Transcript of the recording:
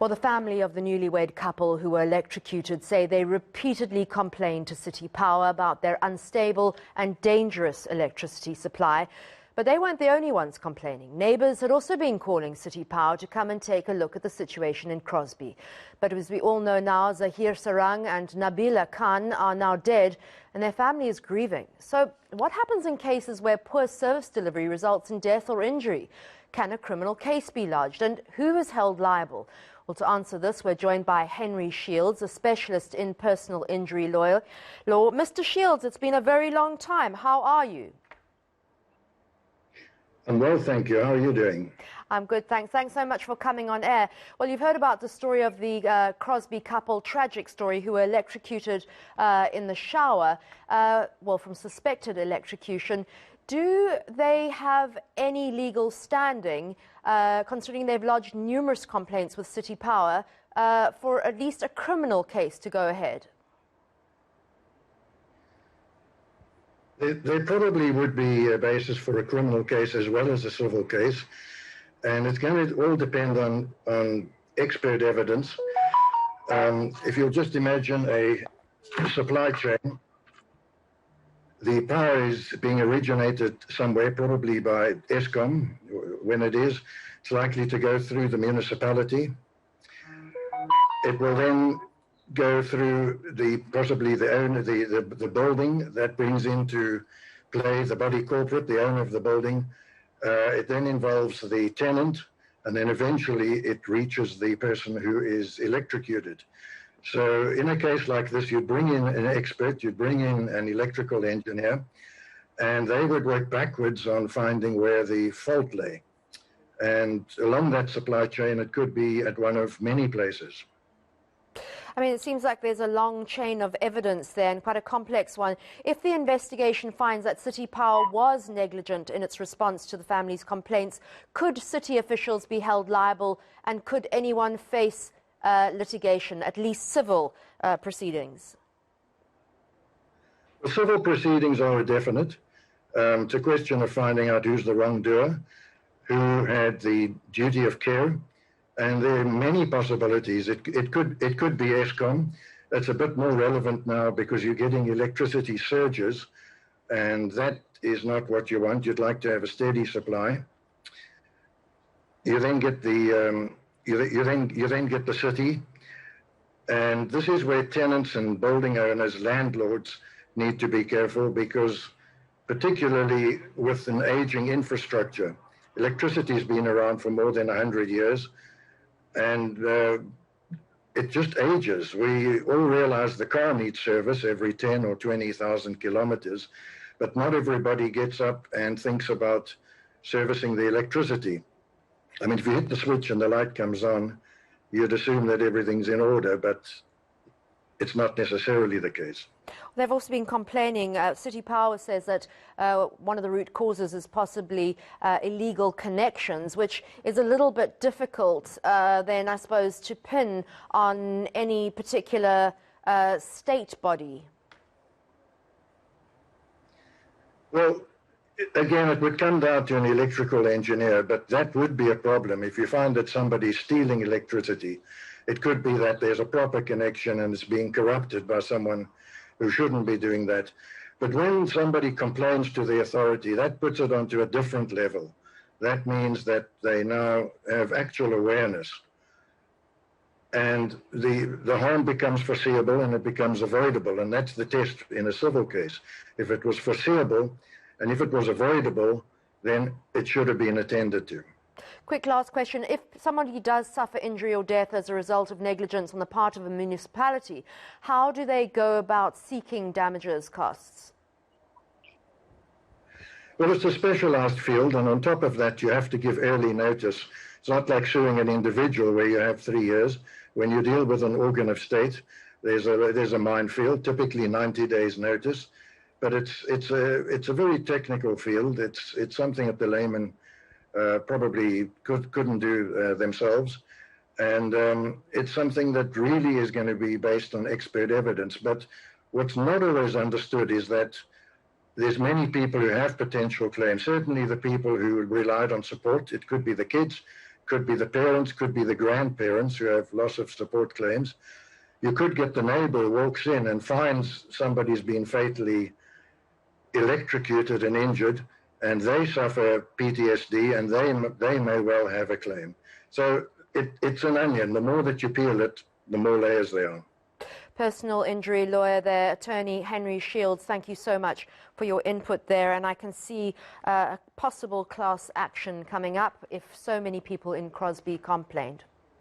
Well, the family of the newlywed couple who were electrocuted say they repeatedly complained to City Power about their unstable and dangerous electricity supply. But they weren't the only ones complaining. Neighbours had also been calling City Power to come and take a look at the situation in Crosby. But as we all know now, Zahir Sarang and Nabila Khan are now dead and their family is grieving. So what happens in cases where poor service delivery results in death or injury? Can a criminal case be lodged, and who is held liable? Well, to answer this, we're joined by Henry Shields, a specialist in personal injury law. Mr. Shields, it's been a very long time. How are you? I'm well, thank you. How are you doing? I'm good, thanks. Thanks so much for coming on air. Well, you've heard about the story of the Crosby couple, tragic story, who were electrocuted in the shower, from suspected electrocution. Do they have any legal standing, considering they've lodged numerous complaints with City Power, for at least a criminal case to go ahead? There probably would be a basis for a criminal case as well as a civil case, and it's going to all depend on expert evidence. If you'll just imagine a supply chain, the power is being originated somewhere, probably by ESCOM. When it is, it's likely to go through the municipality. It will then go through possibly the owner, the building. That brings into play the body corporate, the owner of the building. It then involves the tenant, and then eventually it reaches the person who is electrocuted. So in a case like this, you'd bring in an expert, you'd bring in an electrical engineer, and they would work backwards on finding where the fault lay. And along that supply chain, it could be at one of many places. I mean, it seems like there's a long chain of evidence there, and quite a complex one. If the investigation finds that City Power was negligent in its response to the family's complaints, could city officials be held liable, and could anyone face litigation, at least civil proceedings? Well, civil proceedings are a definite. It's a question of finding out who's the wrongdoer, who had the duty of care. And there are many possibilities. It could be ESCOM. It's a bit more relevant now because you're getting electricity surges, and that is not what you want. You'd like to have a steady supply. You then get the you then get the city, and this is where tenants and building owners, landlords, need to be careful, because particularly with an aging infrastructure, electricity has been around for more than 100 years. And it just ages. We all realize the car needs service every 10 or 20,000 kilometers, but not everybody gets up and thinks about servicing the electricity. I mean, if you hit the switch and the light comes on, you'd assume that everything's in order, but it's not necessarily the case. They've also been complaining. City Power says that one of the root causes is possibly illegal connections, which is a little bit difficult then, I suppose, to pin on any particular state body. Well, again, it would come down to an electrical engineer, but that would be a problem. If you find that somebody's stealing electricity, it could be that there's a proper connection and it's being corrupted by someone who shouldn't be doing that. But when somebody complains to the authority, that puts it onto a different level. That means that they now have actual awareness. And the harm becomes foreseeable and it becomes avoidable. And that's the test in a civil case. If it was foreseeable and if it was avoidable, then it should have been attended to. Quick last question. If somebody does suffer injury or death as a result of negligence on the part of a municipality, how do they go about seeking damages costs? Well, it's a specialized field, and on top of that, you have to give early notice. It's not like suing an individual where you have 3 years. When you deal with an organ of state, there's a minefield, typically 90 days notice. But it's a very technical field. It's something that the layman probably couldn't do themselves. And it's something that really is going to be based on expert evidence. But what's not always understood is that there's many people who have potential claims. Certainly the people who relied on support. It could be the kids, could be the parents, could be the grandparents who have loss of support claims. You could get the neighbor who walks in and finds somebody's been fatally electrocuted and injured, and they suffer PTSD, and they may well have a claim. So it's an onion. The more that you peel it, the more layers there are. Personal injury lawyer there, attorney Henry Shields, thank you so much for your input there. And I can see a possible class action coming up if so many people in Crosby complained.